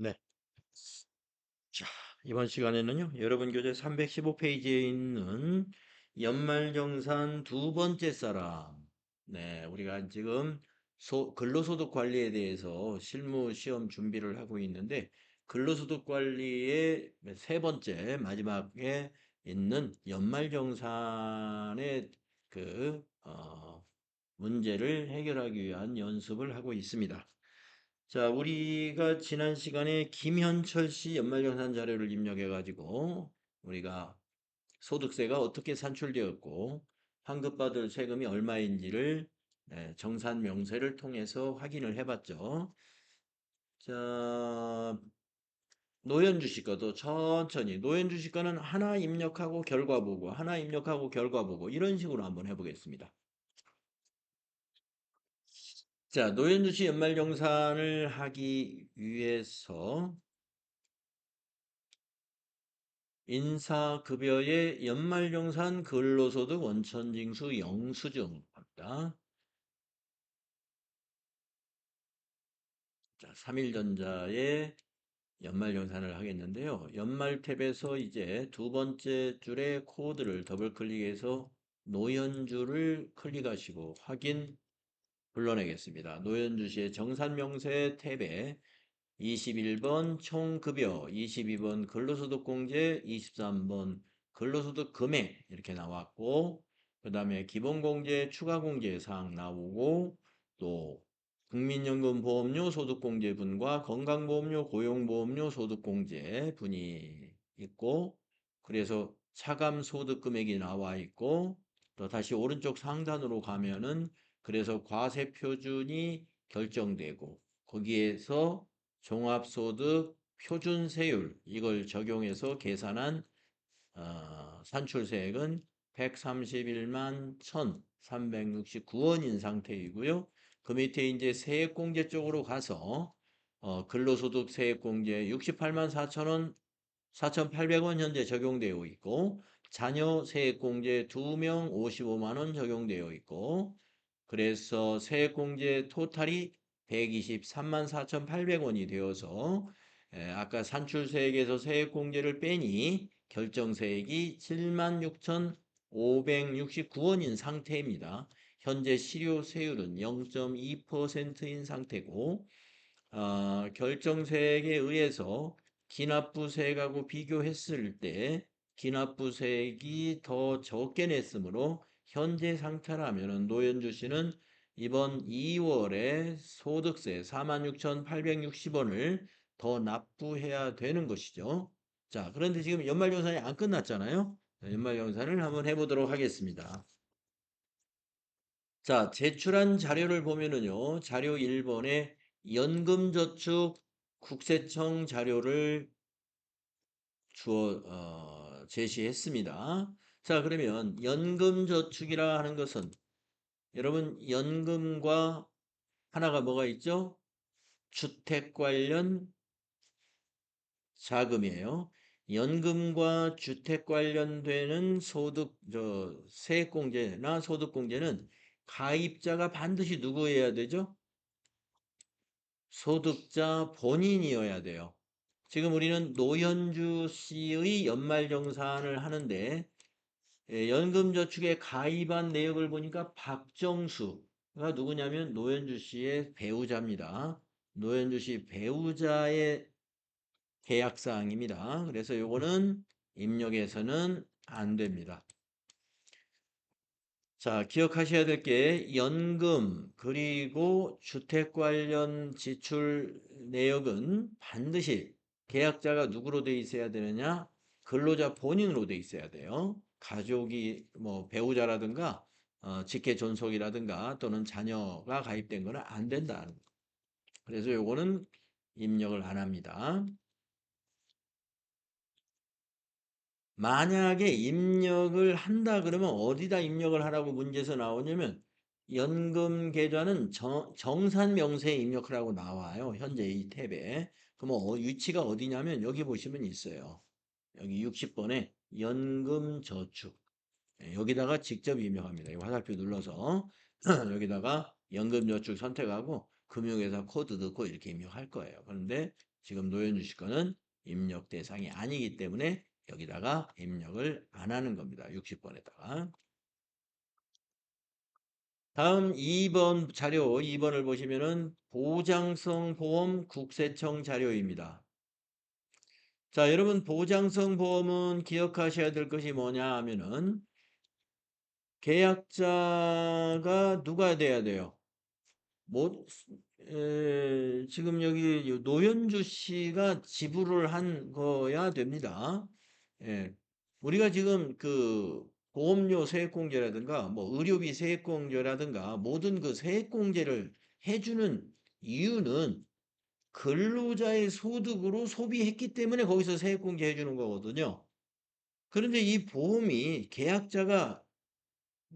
네. 자, 이번 시간에는요, 여러분 교재 315페이지에 있는 연말정산 두 번째 사람. 네, 우리가 지금 근로소득 관리에 대해서 실무 시험 준비를 하고 있는데, 근로소득 관리의 세 번째, 마지막에 있는 연말정산의 문제를 해결하기 위한 연습을 하고 있습니다. 자, 우리가 지난 시간에 김현철 씨 연말정산 자료를 입력해가지고 우리가 소득세가 어떻게 산출되었고 환급받을 세금이 얼마인지를 정산 명세를 통해서 확인을 해봤죠. 자, 노현주 씨 거도 천천히 노현주 씨 거는 하나 입력하고 결과 보고 하나 입력하고 결과 보고 이런 식으로 한번 해보겠습니다. 자, 노현주 씨 연말정산을 하기 위해서 인사급여의 연말정산 근로소득 원천징수 영수증 합니다. 자, 3일전자의 연말정산을 하겠는데요. 연말 탭에서 이제 두 번째 줄에 코드를 더블 클릭해서 노현주를 클릭하시고 확인 불러내겠습니다. 노현주 씨의 정산명세 탭에 21번 총급여, 22번 근로소득공제, 23번 근로소득 금액 이렇게 나왔고 그 다음에 기본공제, 추가공제 사항 나오고 또 국민연금보험료 소득공제분과 건강보험료, 고용보험료 소득공제분이 있고 그래서 차감소득금액이 나와 있고 또 다시 오른쪽 상단으로 가면은 그래서 과세표준이 결정되고 거기에서 종합소득 표준세율 이걸 적용해서 계산한 산출세액은 131만 1,369원인 상태이고요. 그 밑에 이제 세액공제 쪽으로 가서 근로소득 세액공제 68만 4천원 4,800원 현재 적용되어 있고 자녀 세액공제 2명 55만 원 적용되어 있고 그래서 세액공제 토탈이 123만 4,800원이 되어서 아까 산출세액에서 세액공제를 빼니 결정세액이 7만 6,569원인 상태입니다. 현재 실효세율은 0.2%인 상태고 결정세액에 의해서 기납부세액하고 비교했을 때 기납부세액이 더 적게 냈으므로 현재 상태라면 노현주 씨는 이번 2월에 소득세 46,860원을 더 납부해야 되는 것이죠. 자, 그런데 지금 연말정산이 안 끝났잖아요. 연말정산을 한번 해보도록 하겠습니다. 자, 제출한 자료를 보면은요, 자료 1번에 연금저축 국세청 자료를 제시했습니다. 자, 그러면 연금저축이라 하는 것은 여러분 연금과 하나가 뭐가 있죠? 주택 관련 자금이에요. 연금과 주택 관련되는 세액공제나 소득공제는 가입자가 반드시 누구여야 되죠? 소득자 본인이어야 돼요. 지금 우리는 노현주 씨의 연말정산을 하는데 연금저축에 가입한 내역을 보니까 박정수가 누구냐면 노현주 씨의 배우자입니다. 노현주 씨 배우자의 계약사항입니다. 그래서 요거는 입력해서는 안 됩니다. 자, 기억하셔야 될 게 연금 그리고 주택 관련 지출 내역은 반드시 계약자가 누구로 돼 있어야 되느냐? 근로자 본인으로 돼 있어야 돼요. 가족이 뭐 배우자라든가 직계 존속이라든가 또는 자녀가 가입된 거는 안 된다. 그래서 요거는 입력을 안 합니다. 만약에 입력을 한다 그러면 어디다 입력을 하라고 문제에서 나오냐면 연금 계좌는 정산 명세에 입력을 하고 나와요. 현재 이 탭에. 그럼 위치가 어디냐면 여기 보시면 있어요. 여기 60번에 연금 저축. 여기다가 직접 입력합니다. 이 화살표 눌러서 여기다가 연금 저축 선택하고 금융회사 코드 넣고 이렇게 입력할 거예요. 그런데 지금 노현주 씨 거는 입력 대상이 아니기 때문에 여기다가 입력을 안 하는 겁니다. 60번에다가. 다음 2번 자료 2번을 보시면은 보장성 보험 국세청 자료입니다. 자, 여러분 보장성 보험은 기억하셔야 될 것이 뭐냐 하면은 계약자가 누가 돼야 돼요? 뭐, 지금 여기 노현주 씨가 지불을 한 거야 됩니다. 예. 우리가 지금 그 보험료 세액공제라든가 뭐 의료비 세액공제라든가 모든 그 세액공제를 해주는 이유는 근로자의 소득으로 소비했기 때문에 거기서 세액공제 해주는 거거든요. 그런데 이 보험이 계약자가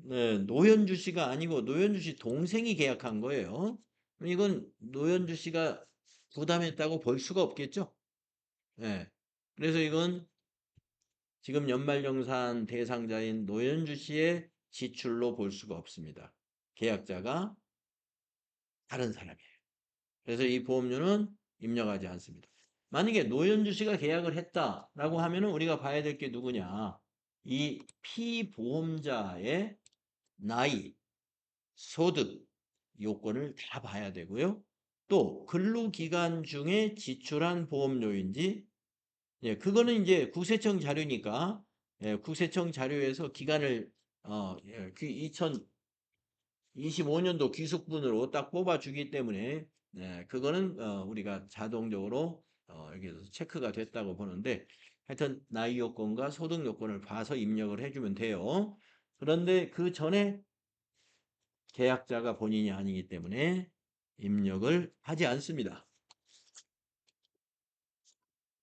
네, 노현주 씨가 아니고 노현주 씨 동생이 계약한 거예요. 이건 노현주 씨가 부담했다고 볼 수가 없겠죠? 예. 그래서 이건 지금 연말정산 대상자인 노현주 씨의 지출로 볼 수가 없습니다. 계약자가 다른 사람이에요. 그래서 이 보험료는 입력하지 않습니다. 만약에 노현주 씨가 계약을 했다라고 하면은 우리가 봐야 될 게 누구냐? 이 피보험자의 나이, 소득 요건을 다 봐야 되고요. 또 근로기간 중에 지출한 보험료인지 예, 그거는 이제 국세청 자료니까 예, 국세청 자료에서 기간을 2025년도 귀속분으로 딱 뽑아주기 때문에 예, 그거는 우리가 자동적으로 여기서 체크가 됐다고 보는데 하여튼 나이 요건과 소득 요건을 봐서 입력을 해주면 돼요. 그런데 그 전에 계약자가 본인이 아니기 때문에 입력을 하지 않습니다.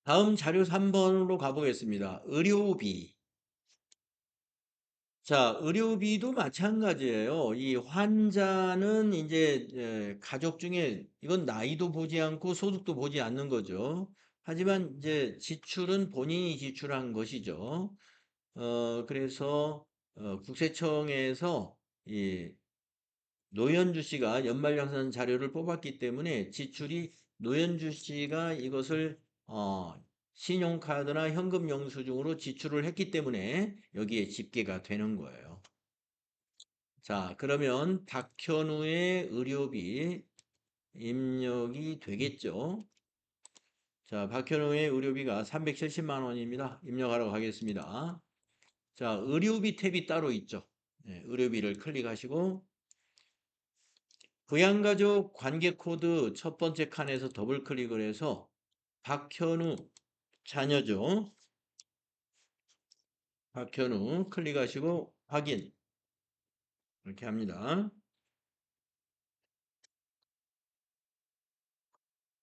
다음 자료 3번으로 가보겠습니다. 의료비. 자, 의료비도 마찬가지예요. 이 환자는 이제 가족 중에 이건 나이도 보지 않고 소득도 보지 않는 거죠. 하지만 이제 지출은 본인이 지출한 것이죠. 그래서 국세청에서 이 노현주 씨가 연말정산 자료를 뽑았기 때문에 지출이 노현주 씨가 이것을 신용카드나 현금 영수증으로 지출을 했기 때문에 여기에 집계가 되는 거예요. 자, 그러면 박현우의 의료비 입력이 되겠죠? 자, 박현우의 의료비가 370만 원입니다. 입력하러 가겠습니다. 자, 의료비 탭이 따로 있죠. 네, 의료비를 클릭하시고 부양가족 관계코드 첫 번째 칸에서 더블 클릭을 해서 박현우 자녀죠. 박현우 클릭하시고 확인 이렇게 합니다.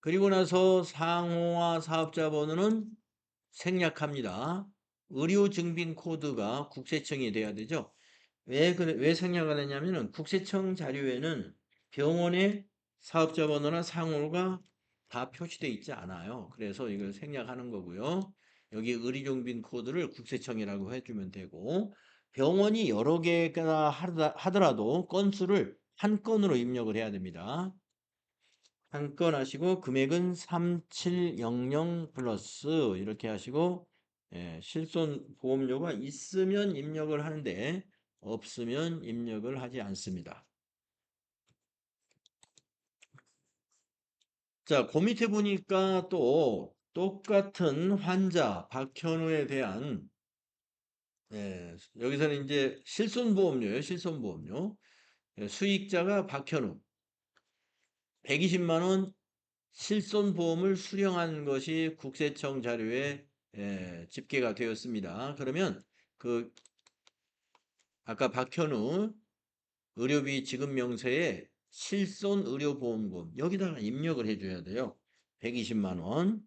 그리고 나서 상호와 사업자 번호는 생략합니다. 의료 증빙 코드가 국세청이 돼야 되죠. 왜 생략을 했냐면은 국세청 자료에는 병원의 사업자 번호나 상호가 다 표시되어 있지 않아요. 그래서 이걸 생략하는 거고요. 여기 의료증빙 코드를 국세청이라고 해주면 되고 병원이 여러 개가 하더라도 건수를 한 건으로 입력을 해야 됩니다. 한 건 하시고 금액은 3700 플러스 이렇게 하시고 실손 보험료가 있으면 입력을 하는데 없으면 입력을 하지 않습니다. 자, 그 밑에 보니까 또 똑같은 환자 박현우에 대한 여기서는 이제 실손보험료예요. 실손보험료. 수익자가 박현우 120만 원 실손보험을 수령한 것이 국세청 자료에 집계가 되었습니다. 그러면 그 아까 박현우 의료비 지급 명세에 실손의료보험금 여기다가 입력을 해줘야 돼요. 120만 원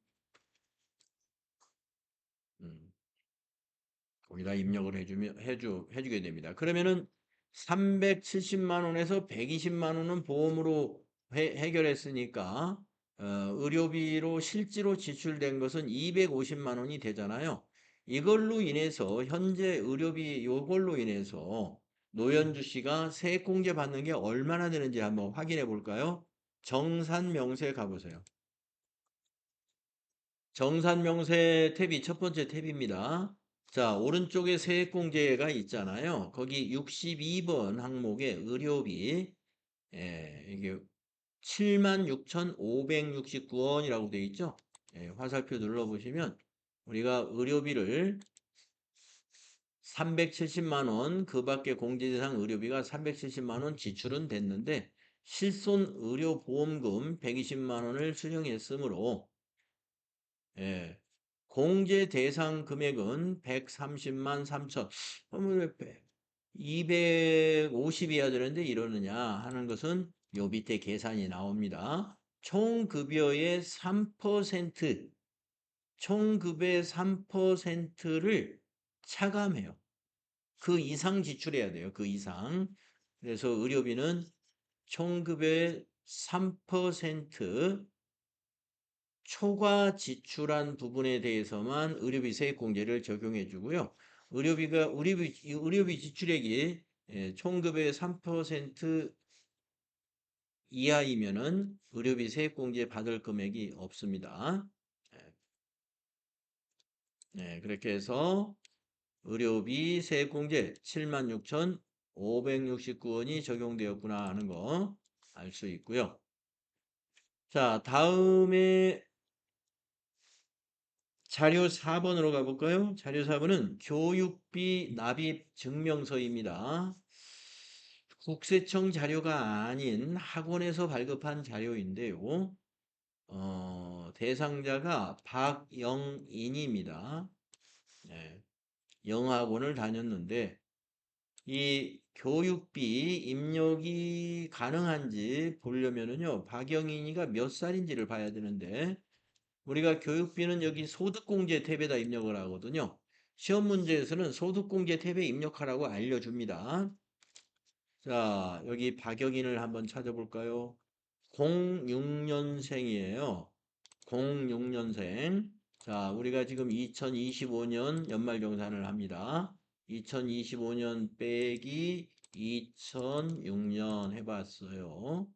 거기다 입력을 해주게 됩니다. 그러면은 370만 원에서 120만 원은 보험으로 해결했으니까 의료비로 실제로 지출된 것은 250만 원이 되잖아요. 이걸로 인해서 현재 의료비 요걸로 인해서 노현주 씨가 세액공제 받는 게 얼마나 되는지 한번 확인해 볼까요? 정산 명세에 가보세요. 정산명세 탭이 첫 번째 탭입니다. 자, 오른쪽에 세액공제가 있잖아요. 거기 62번 항목에 의료비, 이게 76,569원이라고 되어 있죠. 화살표 눌러보시면 우리가 의료비를 370만 원, 그 밖에 공제대상 의료비가 370만 원 지출은 됐는데 실손 의료보험금 120만 원을 수령했으므로 공제 대상 금액은 130만 3천. 왜 250이어야 되는데 이러느냐 하는 것은 요 밑에 계산이 나옵니다. 총급여의 3%, 총급여의 3%를 차감해요. 그 이상 지출해야 돼요. 그 이상. 그래서 의료비는 총급여의 3% 초과 지출한 부분에 대해서만 의료비 세액공제를 적용해 주고요. 의료비 지출액이 총급여의 3% 이하이면은 의료비 세액공제 받을 금액이 없습니다. 그렇게 해서 의료비 세액공제 76,569원이 적용되었구나 하는 거 알 수 있고요. 자, 다음에 자료 4번으로 가볼까요? 자료 4번은 교육비 납입 증명서입니다. 국세청 자료가 아닌 학원에서 발급한 자료인데요. 대상자가 박영인입니다. 네, 영학원을 다녔는데 이 교육비 입력이 가능한지 보려면은요, 박영인이가 몇 살인지를 봐야 되는데 우리가 교육비는 여기 소득공제 탭에다 입력을 하거든요. 시험 문제에서는 소득공제 탭에 입력하라고 알려줍니다. 자, 여기 박영인을 한번 찾아볼까요? 06년생이에요. 06년생. 자, 우리가 지금 2025년 연말정산을 합니다. 2025년 빼기 2006년 해봤어요.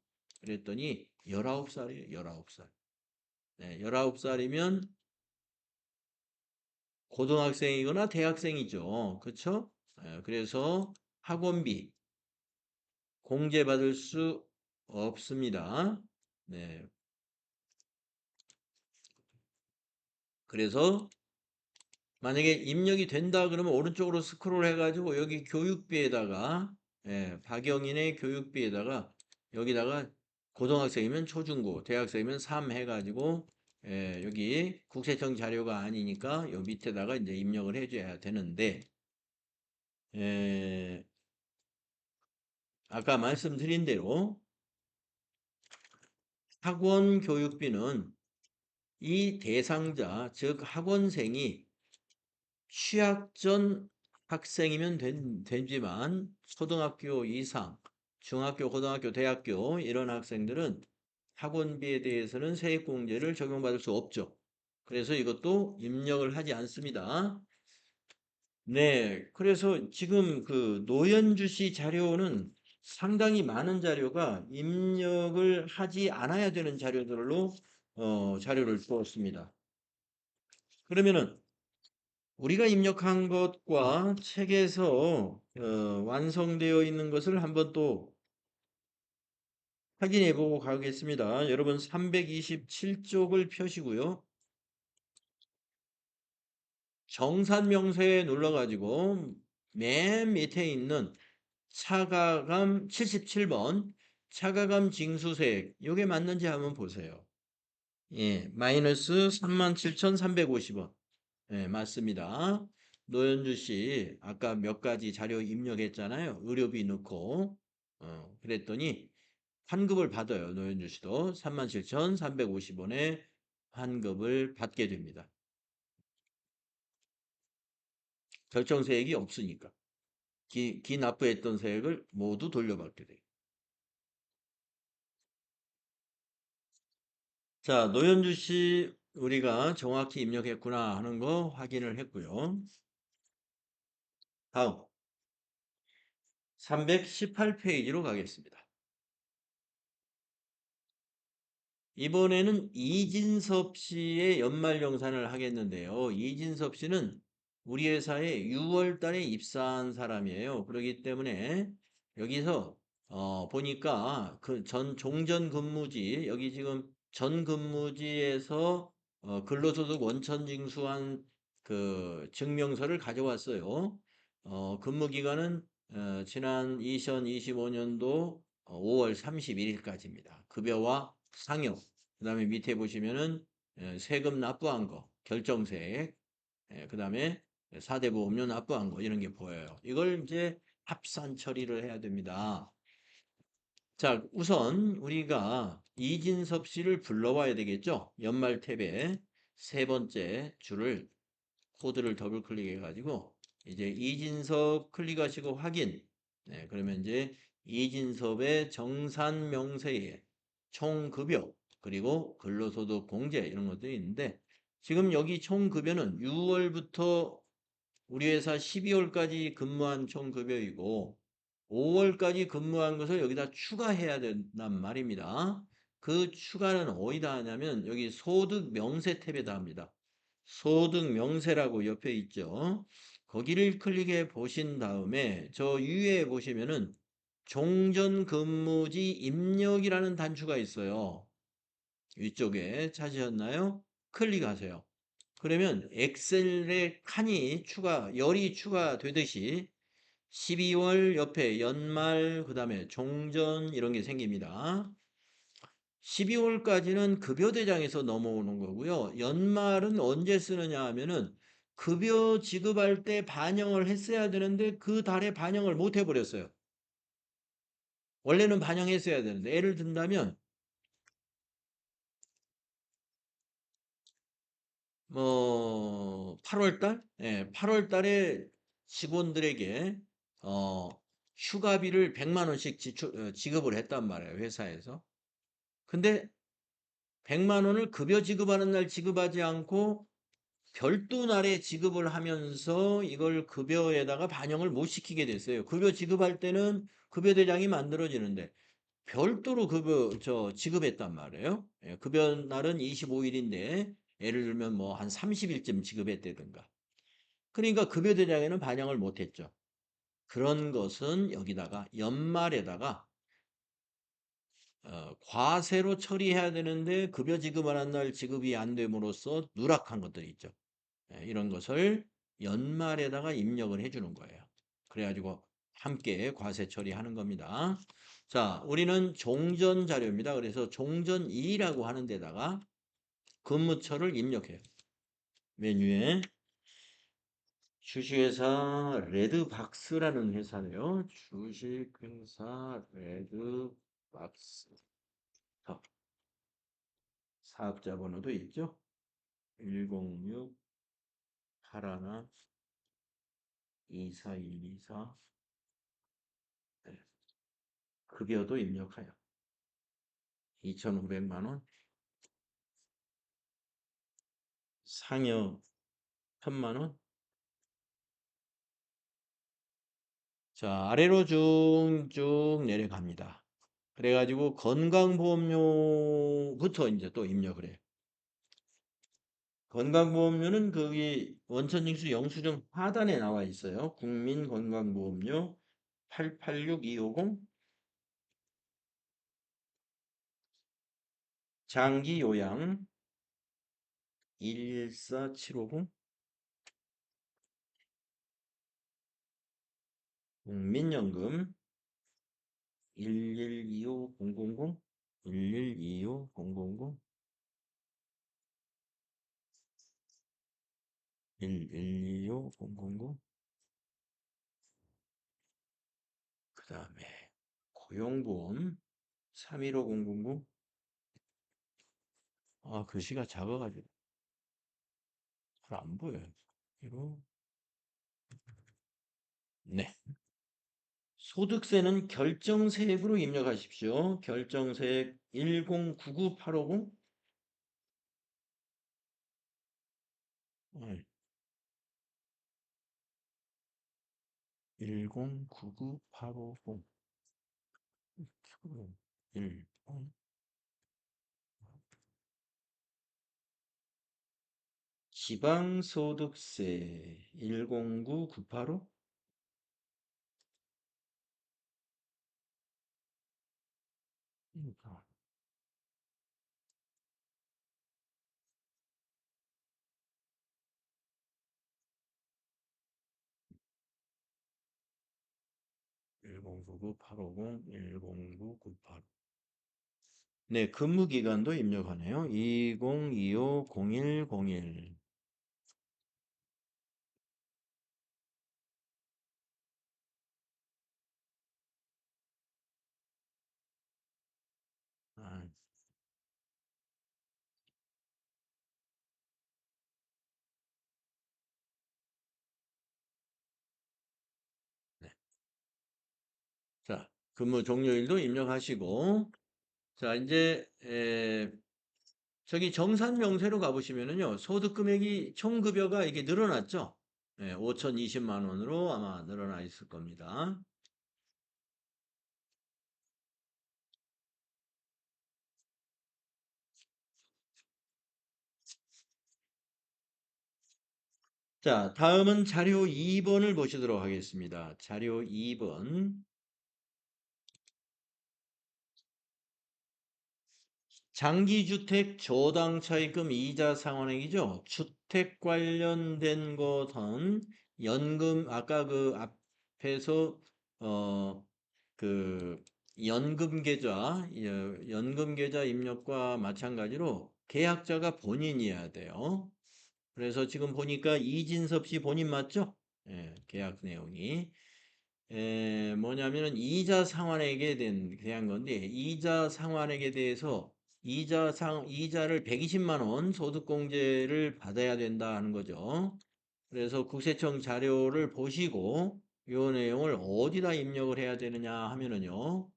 그랬더니 19살이에요. 19살. 네, 19살이면 고등학생이거나 대학생이죠. 그렇죠? 그래서 학원비 공제받을 수 없습니다. 네. 그래서 만약에 입력이 된다 그러면 오른쪽으로 스크롤 해가지고 여기 교육비에다가 박영인의 교육비에다가 여기다가 고등학생이면 초중고, 대학생이면 3 해가지고 여기 국세청 자료가 아니니까 요 밑에다가 이제 입력을 해줘야 되는데 에, 아까 말씀드린 대로 학원 교육비는 이 대상자, 즉 학원생이 취학 전 학생이면 되지만 초등학교 이상, 중학교, 고등학교, 대학교 이런 학생들은 학원비에 대해서는 세액공제를 적용받을 수 없죠. 그래서 이것도 입력을 하지 않습니다. 네, 그래서 지금 그 노현주 씨 자료는 상당히 많은 자료가 입력을 하지 않아야 되는 자료들로 자료를 주었습니다. 그러면은 우리가 입력한 것과 책에서 완성되어 있는 것을 한번 또 확인해 보고 가겠습니다. 여러분 327쪽을 펴시고요. 정산명세에 눌러가지고 맨 밑에 있는 차가감 77번 차가감 징수세액 요게 맞는지 한번 보세요. 예, 마이너스 37,350원. 예, 맞습니다. 노현주 씨 아까 몇 가지 자료 입력했잖아요. 의료비 넣고 그랬더니 환급을 받아요. 노현주 씨도 37,350원의 환급을 받게 됩니다. 결정세액이 없으니까. 납부했던 세액을 모두 돌려받게 돼요. 자, 노현주 씨 우리가 정확히 입력했구나 하는 거 확인을 했고요. 다음 318페이지로 가겠습니다. 이번에는 이진섭 씨의 연말정산을 하겠는데요. 이진섭 씨는 우리 회사에 6월 달에 입사한 사람이에요. 그렇기 때문에 여기서 보니까 그 전 종전 근무지 여기 지금 전 근무지에서 근로소득 원천 징수한 그 증명서를 가져왔어요. 근무 기간은 지난 2025년도 5월 31일까지입니다. 급여와 상여, 그 다음에 밑에 보시면은 세금 납부한 거, 결정세액, 그 다음에 4대 보험료 납부한 거, 이런 게 보여요. 이걸 이제 합산 처리를 해야 됩니다. 자, 우선 우리가 이진섭 씨를 불러와야 되겠죠? 연말 탭에 세 번째 줄을 코드를 더블 클릭해 가지고 이제 이진섭 클릭하시고 확인. 네, 그러면 이제 이진섭의 정산 명세에 총급여 그리고 근로소득 공제 이런 것들이 있는데 지금 여기 총급여는 6월부터 우리 회사 12월까지 근무한 총급여이고 5월까지 근무한 것을 여기다 추가해야 된단 말입니다. 그 추가는 어디다 하냐면 여기 소득 명세 탭에다 합니다. 소득 명세라고 옆에 있죠. 거기를 클릭해 보신 다음에 저 위에 보시면은 종전 근무지 입력이라는 단추가 있어요. 위쪽에 찾으셨나요? 클릭하세요. 그러면 엑셀에 칸이 열이 추가되듯이 12월 옆에 연말, 그 다음에 종전 이런 게 생깁니다. 12월까지는 급여 대장에서 넘어오는 거고요. 연말은 언제 쓰느냐 하면은 급여 지급할 때 반영을 했어야 되는데 그 달에 반영을 못 해버렸어요. 원래는 반영했어야 되는데 예를 든다면 뭐 8월 달? 예, 8월 달에 직원들에게 어 휴가비를 100만 원씩 지급을 했단 말이에요, 회사에서. 근데 100만 원을 급여 지급하는 날 지급하지 않고 별도 날에 지급을 하면서 이걸 급여에다가 반영을 못 시키게 됐어요. 급여 지급할 때는 급여 대장이 만들어지는데 별도로 지급했단 말이에요. 예, 급여 날은 25일인데 예를 들면 뭐 한 30일쯤 지급했다든가. 그러니까 급여 대장에는 반영을 못 했죠. 그런 것은 여기다가 연말에다가 과세로 처리해야 되는데 급여 지급하는 날 지급이 안 됨으로써 누락한 것들이 있죠. 예, 이런 것을 연말에다가 입력을 해주는 거예요. 그래가지고 함께 과세 처리하는 겁니다. 자, 우리는 종전 자료입니다. 그래서 종전 2라고 하는 데다가 근무처를 입력해요. 메뉴에 주식회사 레드박스라는 회사네요. 주식회사 레드박스. 사업자 번호도 있죠. 106 81 24124. 급여도 입력하여 2,500만 원, 상여 1,000만 원. 자, 아래로 쭉쭉 내려갑니다. 그래가지고 건강보험료부터 이제 또 입력을 해요. 건강보험료는 거기 원천징수 영수증 하단에 나와 있어요. 국민건강보험료 886250 장기요양 114750 국민연금 1125000 1125000 1125000 그 다음에 고용보험 315000 아, 글씨가 작아가지고 잘 안 보여요. 이거 네. 소득세는 결정세액으로 입력하십시오. 결정세액 1099850 1099850 1 지방소득세 109-985? 1099850 10998. 네, 근무 기간도 입력하네요. 2025-0101. 아, 네. 자, 근무 종료일도 입력하시고, 자, 이제 저기 정산 명세로 가보시면은요, 소득 금액이 총 급여가 이게 늘어났죠? 네, 5,020만 원으로 아마 늘어나 있을 겁니다. 자, 다음은 자료 2번을 보시도록 하겠습니다. 자료 2번. 장기주택 조당차입금 이자 상환액이죠. 주택 관련된 것은 연금, 아까 그 앞에서, 그, 연금 계좌 입력과 마찬가지로 계약자가 본인이어야 돼요. 그래서 지금 보니까 이진섭 씨 본인 맞죠? 예, 계약 내용이. 뭐냐면은 이자 상환액에 대한 건데, 이자 상환액에 대해서 이자를 120만 원 소득공제를 받아야 된다 하는 거죠. 그래서 국세청 자료를 보시고 이 내용을 어디다 입력을 해야 되느냐 하면은요.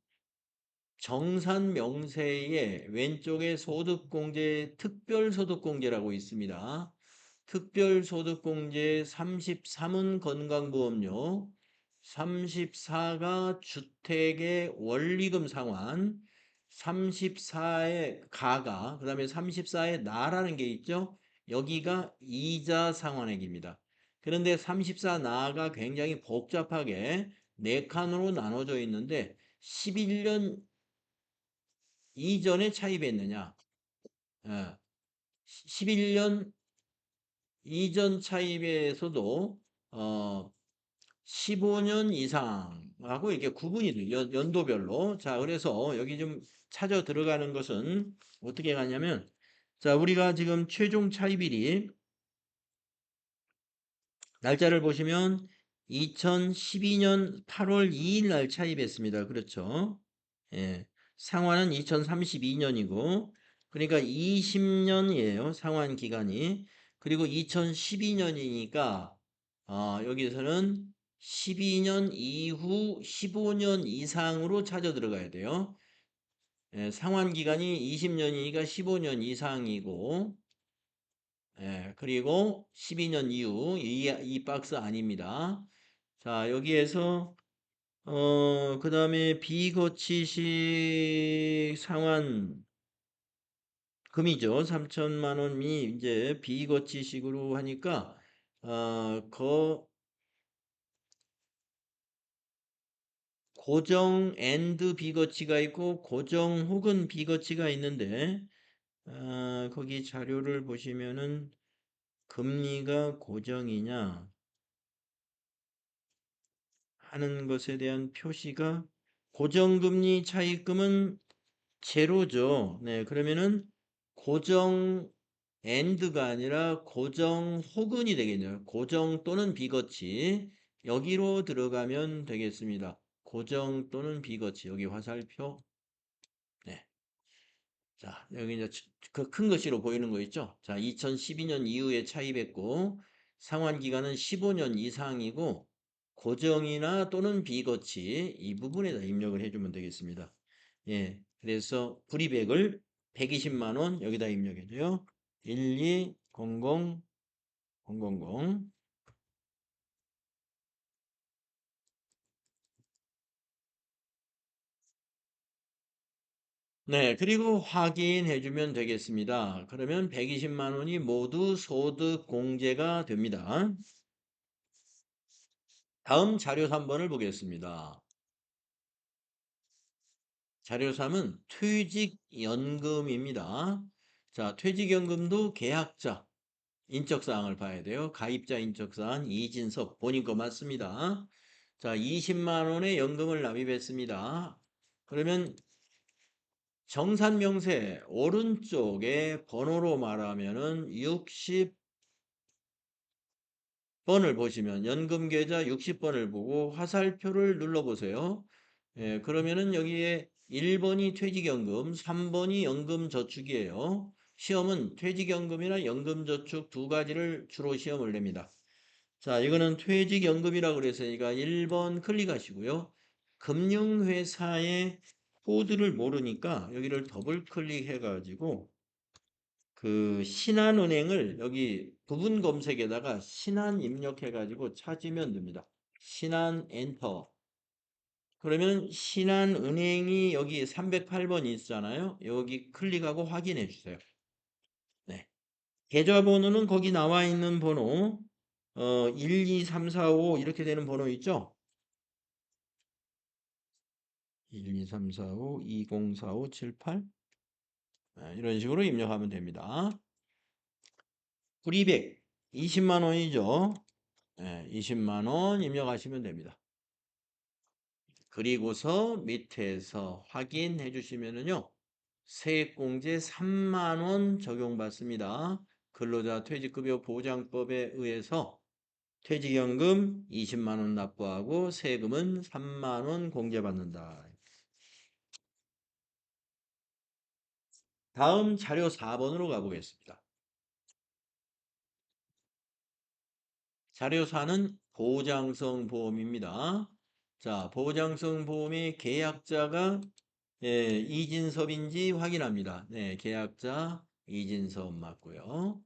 정산 명세의 왼쪽에 소득공제, 특별소득공제라고 있습니다. 특별소득공제 33은 건강보험료, 34가 주택의 원리금 상환, 34의 가가, 그 다음에 34의 나라는 게 있죠? 여기가 이자 상환액입니다. 그런데 34 나가 굉장히 복잡하게 네 칸으로 나눠져 있는데 11년 이전에 차입했느냐? 11년 이전 차입에서도 15년 이상하고 이렇게 구분이 돼요. 연도별로. 자, 그래서 여기 좀 찾아 들어가는 것은 어떻게 가냐면, 자, 우리가 지금 최종 차입일이 날짜를 보시면 2012년 8월 2일 날 차입했습니다. 그렇죠? 예. 상환은 2032년이고, 그러니까 20년이에요. 상환 기간이. 그리고 2012년이니까, 여기서는 12년 이후 15년 이상으로 찾아 들어가야 돼요. 예, 상환 기간이 20년이니까 15년 이상이고, 예, 그리고 12년 이후 이 박스 아닙니다. 자, 여기에서 그다음에 비거치식 상환 금이죠. 3천만 원이 이제 비거치식으로 하니까 고정 앤드 비거치가 있고 고정 혹은 비거치가 있는데 거기 자료를 보시면은 금리가 고정이냐 하는 것에 대한 표시가 고정금리 차입금은 제로죠. 네, 그러면은 고정 앤드가 아니라 고정 혹은이 되겠네요. 고정 또는 비거치. 여기로 들어가면 되겠습니다. 고정 또는 비거치. 여기 화살표. 네. 자, 여기 이제 그 큰 글씨로 보이는 거 있죠? 자, 2012년 이후에 차입했고, 상환 기간은 15년 이상이고, 고정이나 또는 비거치, 이 부분에다 입력을 해주면 되겠습니다. 예, 그래서 불이백을 120만 원 여기다 입력해줘요. 1200 000. 네, 그리고 확인해 주면 되겠습니다. 그러면 120만 원이 모두 소득 공제가 됩니다. 다음 자료 3번을 보겠습니다. 자료 3은 퇴직연금입니다. 자, 퇴직연금도 계약자 인적사항을 봐야 돼요. 가입자 인적사항 이진섭 본인 거 맞습니다. 자, 20만 원의 연금을 납입했습니다. 그러면 정산명세 오른쪽에 번호로 말하면은 60번을 보시면 연금계좌 60번을 보고 화살표를 눌러보세요. 예, 그러면은 여기에 1번이 퇴직연금, 3번이 연금저축이에요. 시험은 퇴직연금이나 연금저축 두 가지를 주로 시험을 냅니다. 자, 이거는 퇴직연금이라고 그랬으니까 1번 클릭하시고요. 금융회사의 코드를 모르니까 여기를 더블 클릭해가지고 그 신한은행을 여기 부분 검색에다가 신한 입력해가지고 찾으면 됩니다. 신한 엔터. 그러면 신한은행이 여기 308번 있잖아요. 여기 클릭하고 확인해 주세요. 네. 계좌번호는 거기 나와 있는 번호 1, 2, 3, 4, 5 이렇게 되는 번호 있죠? 1, 2, 3, 4, 5, 20, 45, 78 이런 식으로 입력하면 됩니다. 프리백 20만 원이죠. 20만 원 입력하시면 됩니다. 그리고서 밑에서 확인해 주시면은요. 세액공제 3만 원 적용받습니다. 근로자 퇴직급여 보장법에 의해서 퇴직연금 20만 원 납부하고 세금은 3만 원 공제받는다. 다음 자료 4번으로 가보겠습니다. 자료 4는 보장성 보험입니다. 자, 보장성 보험의 계약자가 이진섭인지 확인합니다. 네, 계약자 이진섭 맞고요.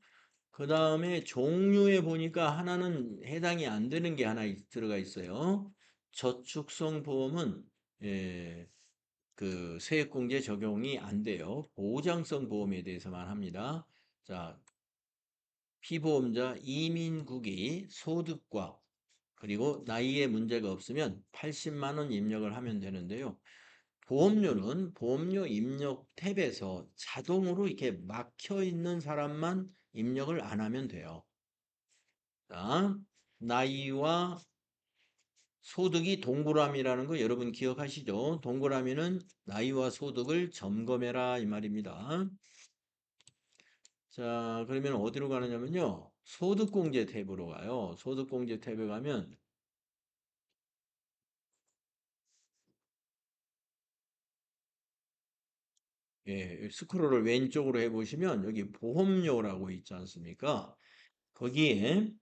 그 다음에 종류에 보니까 하나는 해당이 안 되는 게 하나 들어가 있어요. 저축성 보험은 그 세액공제 적용이 안 돼요. 보장성 보험에 대해서만 합니다. 자, 피보험자 이민국이 소득과 그리고 나이에 문제가 없으면 80만 원 입력을 하면 되는데요. 보험료는 보험료 입력 탭에서 자동으로 이렇게 막혀 있는 사람만 입력을 안 하면 돼요. 자, 나이와 소득이 동그라미라는 거 여러분 기억하시죠? 동그라미는 나이와 소득을 점검해라 이 말입니다. 자, 그러면 어디로 가느냐면요. 소득공제 탭으로 가요. 소득공제 탭에 가면 스크롤을 왼쪽으로 해보시면 여기 보험료라고 있지 않습니까? 거기에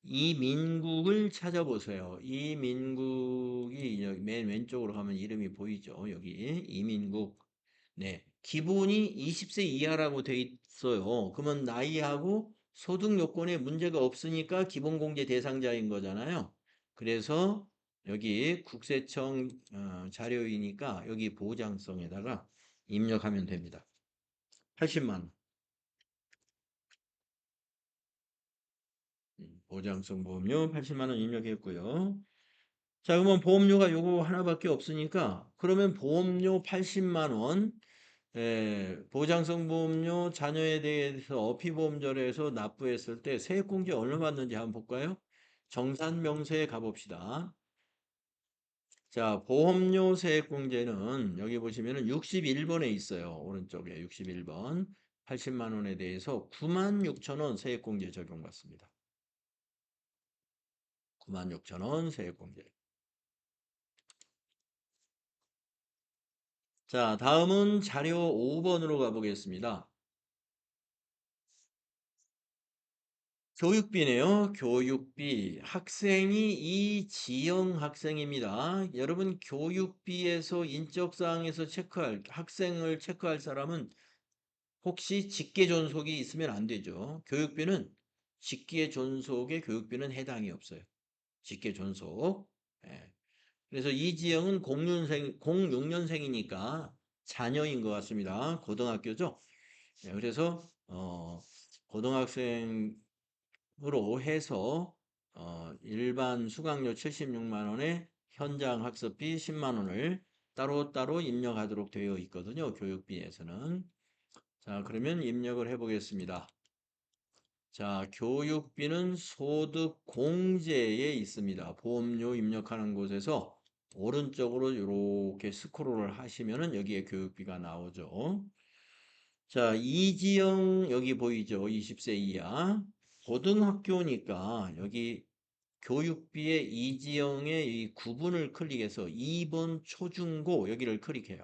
이민국을 찾아보세요. 이민국이 여기 맨 왼쪽으로 가면 이름이 보이죠? 여기 이민국. 네. 기본이 20세 이하라고 돼 있어요. 그러면 나이하고 소득 요건에 문제가 없으니까 기본공제 대상자인 거잖아요. 그래서 여기 국세청 자료이니까 여기 보장성에다가 입력하면 됩니다. 80만 원. 보장성 보험료 80만 원 입력했고요. 자, 그러면 보험료가 요거 하나밖에 없으니까 그러면 보험료 80만 원 보장성 보험료 자녀에 대해서 피보험자료에서 납부했을 때 세액공제 얼마 받는지 한번 볼까요? 정산명세에 가봅시다. 자, 보험료 세액공제는 여기 보시면은 61번에 있어요. 오른쪽에 61번. 80만 원에 대해서 9만 6천 원 세액공제 적용받습니다. 9만 6천 원 세액공제. 자, 다음은 자료 5번으로 가보겠습니다. 교육비네요. 교육비. 학생이 이지영 학생입니다. 여러분 교육비에서 인적사항에서 체크할 학생을 체크할 사람은 혹시 직계존속이 있으면 안 되죠. 교육비는 직계존속의 교육비는 해당이 없어요. 직계존속. 예. 그래서 이지영은 06년생이니까 자녀인 것 같습니다. 고등학교죠. 네, 그래서 고등학생으로 해서 일반 수강료 76만 원에 현장 학습비 10만 원을 따로따로 입력하도록 되어 있거든요. 교육비에서는. 자, 그러면 입력을 해보겠습니다. 자, 교육비는 소득 공제에 있습니다. 보험료 입력하는 곳에서 오른쪽으로 이렇게 스크롤을 하시면은 여기에 교육비가 나오죠. 자, 이지영 여기 보이죠? 20세 이하. 고등학교니까 여기 교육비의 이지영의 이 구분을 클릭해서 2번 초중고 여기를 클릭해요.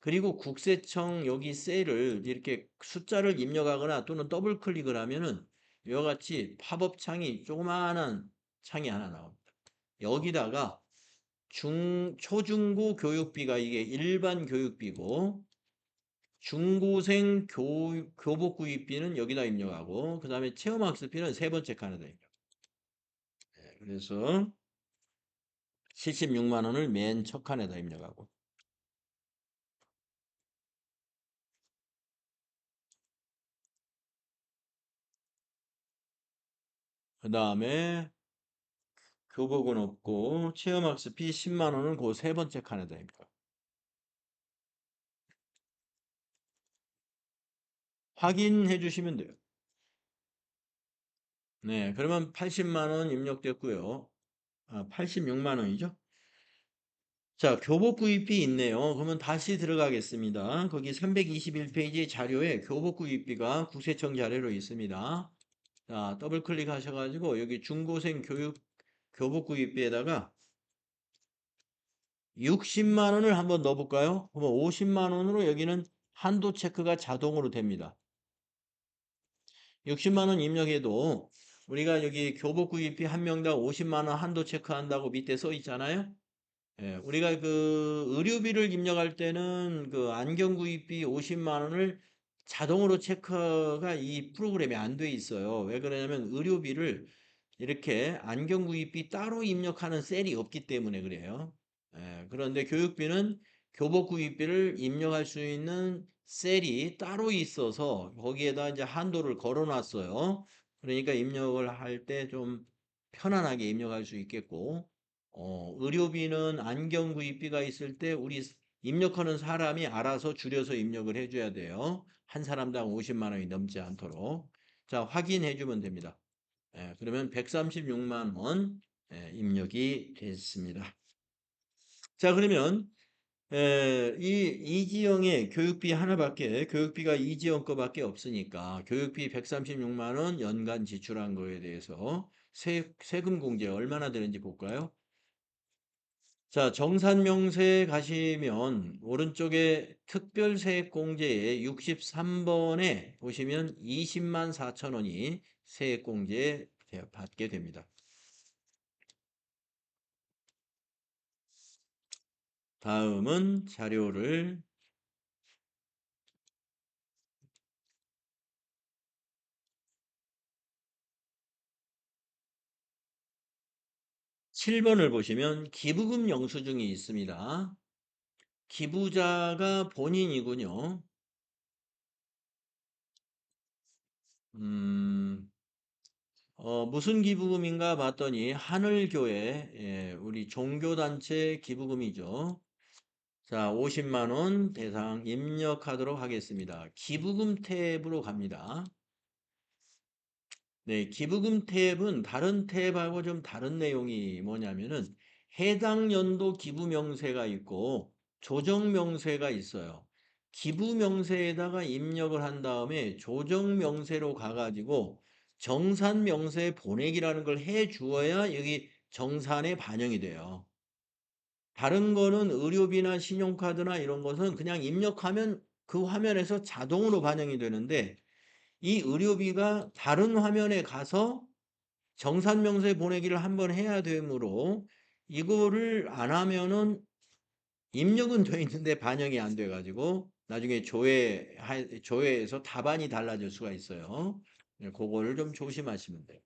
그리고 국세청 여기 셀을 이렇게 숫자를 입력하거나 또는 더블 클릭을 하면은 이와 같이 팝업 창이 조그마한 창이 하나 나옵니다. 여기다가 초중고 교육비가 이게 일반 교육비고 중고생 교복구입비는 여기다 입력하고 그 다음에 체험학습비는 세 번째 칸에다 입력. 네, 그래서 76만 원을 맨 첫 칸에다 입력하고 그 다음에 교복은 없고 체험학습비 10만 원은 그 세 번째 칸에다 입력. 확인해 주시면 돼요. 네, 그러면 80만 원 입력됐고요. 86만 원이죠? 자, 교복 구입비 있네요. 그러면 다시 들어가겠습니다. 거기 321페이지 자료에 교복 구입비가 국세청 자료로 있습니다. 자, 더블 클릭하셔가지고 여기 중고생 교복 구입비에다가 60만 원을 한번 넣어볼까요? 그러면 50만 원으로 여기는 한도 체크가 자동으로 됩니다. 60만 원 입력해도 우리가 여기 교복 구입비 한 명당 50만 원 한도 체크한다고 밑에 써 있잖아요. 예, 우리가 그 의료비를 입력할 때는 그 안경 구입비 50만 원을 자동으로 체크가 이 프로그램에 안 돼 있어요. 왜 그러냐면 의료비를 이렇게 안경 구입비 따로 입력하는 셀이 없기 때문에 그래요. 예, 그런데 교육비는 교복 구입비를 입력할 수 있는 셀이 따로 있어서 거기에다 이제 한도를 걸어 놨어요. 그러니까 입력을 할 때 좀 편안하게 입력할 수 있겠고, 의료비는 안경 구입비가 있을 때 우리 입력하는 사람이 알아서 줄여서 입력을 해줘야 돼요. 한 사람당 50만 원이 넘지 않도록. 자, 확인해 주면 됩니다. 예, 그러면 136만 원 입력이 됐습니다. 자, 그러면 이지영의 교육비 하나밖에 교육비가 이지영 거밖에 없으니까 교육비 136만 원 연간 지출한 거에 대해서 세금 공제 얼마나 되는지 볼까요? 자, 정산명세에 가시면 오른쪽에 특별세액공제에 63번에 보시면 20만 4천 원이 세액공제 받게 됩니다. 다음은 자료를 7번을 보시면 기부금 영수증이 있습니다. 기부자가 본인이군요. 음, 무슨 기부금인가 봤더니 하늘교회, 우리 종교단체 기부금이죠. 자, 50만 원 대상 입력하도록 하겠습니다. 기부금 탭으로 갑니다. 네, 기부금 탭은 다른 탭하고 좀 다른 내용이 뭐냐면은 해당 연도 기부 명세가 있고 조정 명세가 있어요. 기부 명세에다가 입력을 한 다음에 조정 명세로 가가지고 정산 명세 보내기라는 걸 해 주어야 여기 정산에 반영이 돼요. 다른 거는 의료비나 신용카드나 이런 것은 그냥 입력하면 그 화면에서 자동으로 반영이 되는데 이 의료비가 다른 화면에 가서 정산명세 보내기를 한번 해야 되므로 이거를 안 하면은 입력은 돼 있는데 반영이 안 돼 가지고 나중에 조회에서 답안이 달라질 수가 있어요. 네, 그거를 좀 조심하시면 돼요.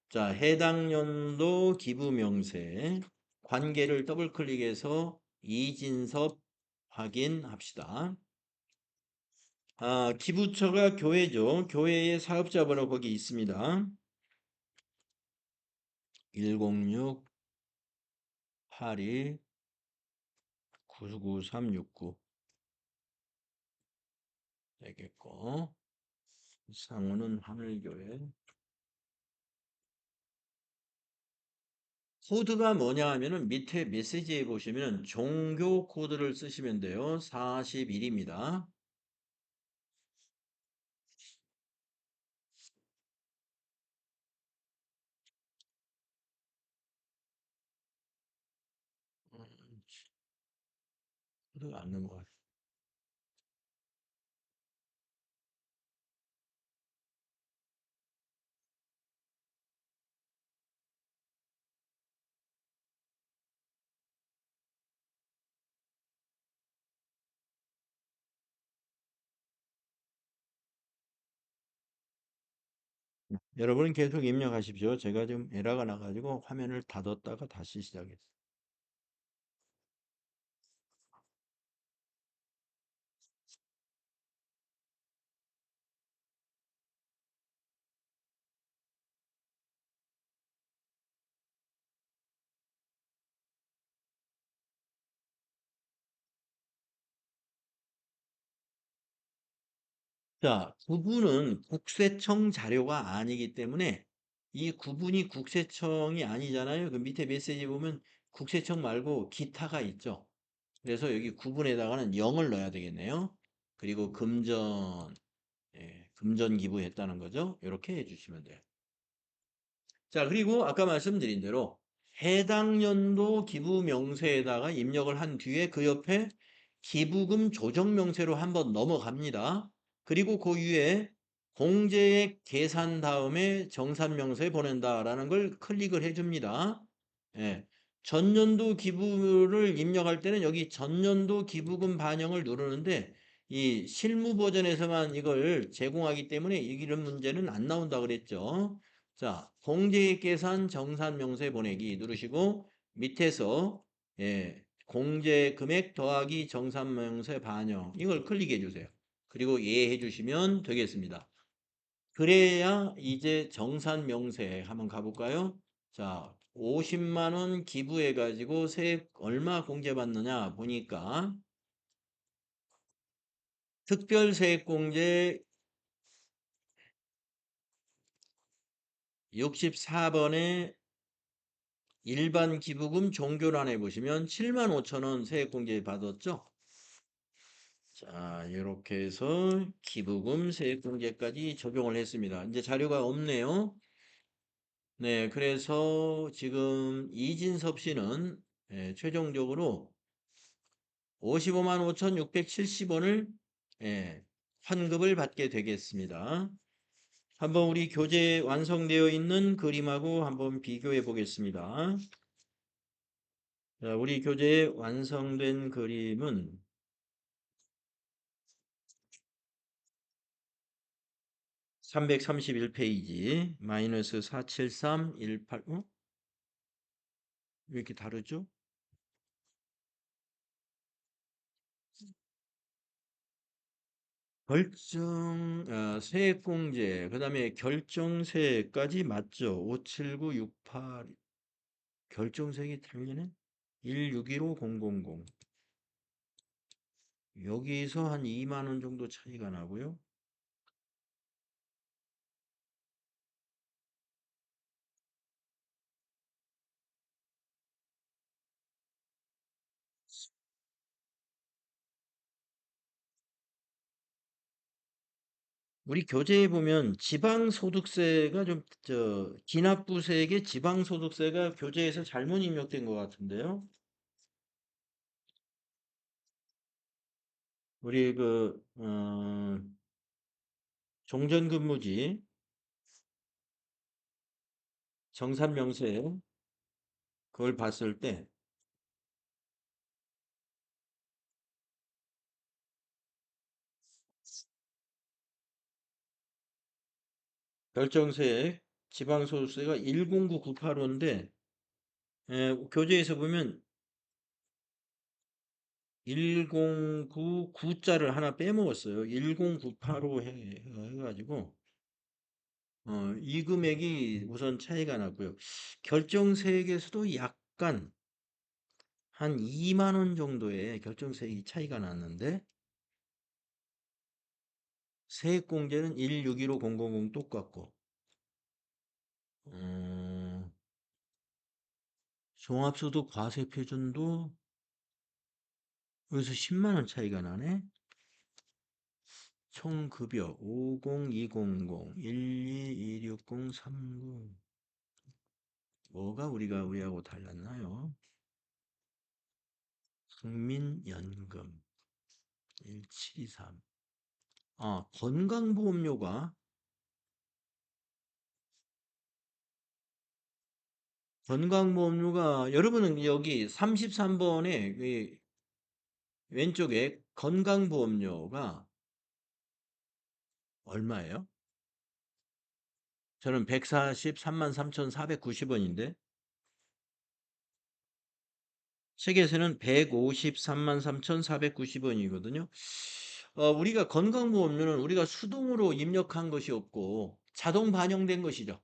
자, 해당 연도 기부 명세 관계를 더블 클릭해서 이진섭 확인합시다. 기부처가 교회죠. 교회의 사업자 번호 거기 있습니다. 106-82-99369 되겠고, 상호는 하늘교회. 코드가 뭐냐 하면은 밑에 메시지에 보시면 종교 코드를 쓰시면 돼요. 41입니다. 코드가 안 넘어가요. 여러분은 계속 입력하십시오. 제가 지금 에러가 나가지고 화면을 닫았다가 다시 시작했어요. 자, 구분은 국세청 자료가 아니기 때문에 이 구분이 국세청이 아니잖아요. 그 밑에 메시지 보면 국세청 말고 기타가 있죠. 그래서 여기 구분에다가는 0을 넣어야 되겠네요. 그리고 금전, 금전 기부했다는 거죠. 이렇게 해주시면 돼요. 자, 그리고 아까 말씀드린 대로 해당 연도 기부 명세에다가 입력을 한 뒤에 그 옆에 기부금 조정 명세로 한번 넘어갑니다. 그리고 그 위에 공제액 계산 다음에 정산 명세 보낸다라는 걸 클릭을 해줍니다. 예. 전년도 기부를 입력할 때는 여기 전년도 기부금 반영을 누르는데 이 실무 버전에서만 이걸 제공하기 때문에 이런 문제는 안 나온다 그랬죠. 자, 공제액 계산 정산 명세 보내기 누르시고 밑에서 공제 금액 더하기 정산 명세 반영 이걸 클릭해 주세요. 그리고 예해 주시면 되겠습니다. 그래야 이제 정산 명세 한번 가볼까요? 자, 50만 원 기부해 가지고 세액 얼마 공제받느냐 보니까 특별세액공제 64번에 일반 기부금 종교란에 보시면 7만 5천 원 세액공제 받았죠? 자, 이렇게 해서 기부금 세액공제까지 적용을 했습니다. 이제 자료가 없네요. 네, 그래서 지금 이진섭 씨는 최종적으로 55만 5,670원을 환급을 받게 되겠습니다. 한번 우리 교재 완성되어 있는 그림하고 한번 비교해 보겠습니다. 자, 우리 교재에 완성된 그림은 331페이지 마이너스 47318 왜 이렇게 다르죠? 세액공제 그 다음에 결정세까지 맞죠? 57968 결정세액이 틀리네? 1615000 여기서 한 2만 원 정도 차이가 나고요. 우리 교재에 보면 지방소득세가 좀 기납부세액의 지방소득세가 교재에서 잘못 입력된 것 같은데요. 우리 종전근무지 정산명세 그걸 봤을 때 결정세액 지방소득세가 109,985인데 교재에서 보면 1099 9자를 하나 빼먹었어요. 1098로 해가지고 이 금액이 우선 차이가 나고요. 결정세액에서도 약간 한 2만 원 정도의 결정세액이 차이가 났는데 세액공제는 1615,000 똑같고 종합소득 과세표준도 여기서 10만 원 차이가 나네. 총급여 50200 12260 39 뭐가 우리하고 달랐나요? 국민연금 1723 건강보험료가 여러분은 여기 33번에 왼쪽에 건강보험료가 얼마예요? 저는 143만 3,490원인데 책에서는 153만 3,490원이거든요. 우리가 건강보험료는 우리가 수동으로 입력한 것이 없고 자동 반영된 것이죠.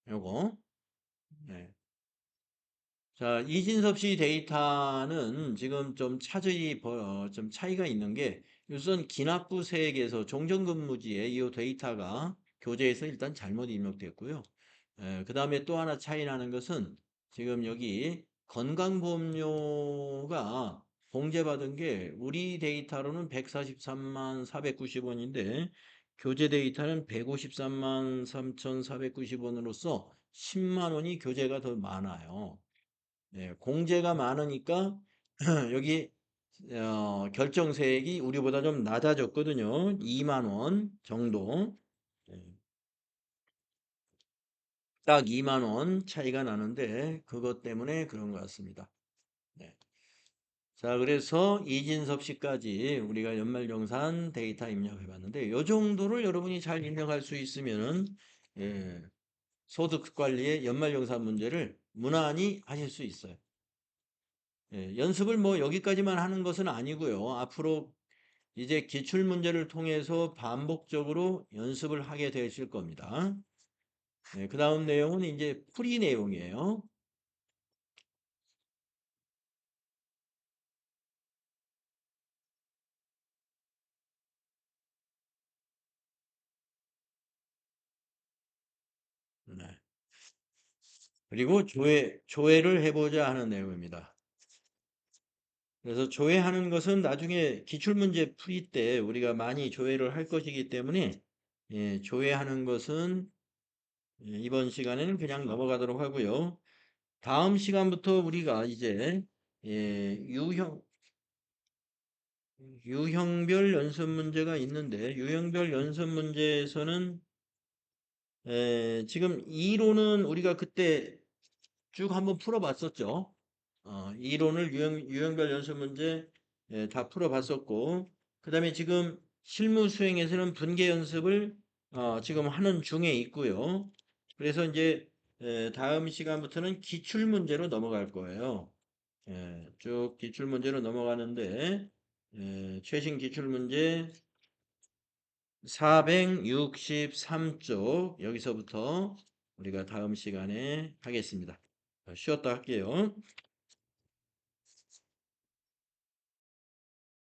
요거. 네. 자, 이진섭 씨 데이터는 지금 좀 좀 차이가 있는 게 우선 기납부 세액에서 종전근무지에 이 데이터가 교재에서 일단 잘못 입력됐고요. 그 다음에 또 하나 차이 나는 것은 지금 여기 건강보험료가 공제받은 게 우리 데이터로는 143만 490원인데 교재 데이터는 153만 3,490원으로서 10만 원이 교재가 더 많아요. 네, 공제가 많으니까 여기 결정세액이 우리보다 좀 낮아졌거든요. 2만 원 정도. 네, 딱 2만 원 차이가 나는데 그것 때문에 그런 것 같습니다. 네. 자, 그래서 이진섭 씨까지 우리가 연말정산 데이터 입력해 봤는데 이 정도를 여러분이 잘 입력할 수 있으면은 예, 소득 관리의 연말정산 문제를 무난히 하실 수 있어요. 연습을 뭐 여기까지만 하는 것은 아니고요. 앞으로 이제 기출 문제를 통해서 반복적으로 연습을 하게 되실 겁니다. 그 다음 내용은 이제 풀이 내용이에요. 네. 그리고 조회를 해보자 하는 내용입니다. 그래서 조회하는 것은 나중에 기출문제 풀이 때 우리가 많이 조회를 할 것이기 때문에 조회하는 것은 이번 시간에는 그냥 넘어가도록 하고요. 다음 시간부터 우리가 이제 유형별 연습 문제가 있는데 유형별 연습 문제에서는 지금 이론은 우리가 그때 쭉 한번 풀어봤었죠. 이론을 유형별 연습 문제 다 풀어봤었고 그 다음에 지금 실무 수행에서는 분계 연습을 지금 하는 중에 있고요. 그래서 이제 다음 시간부터는 기출 문제로 넘어갈 거예요. 쭉 기출 문제로 넘어가는데 최신 기출 문제 463쪽 여기서부터 우리가 다음 시간에 하겠습니다. 쉬었다 할게요.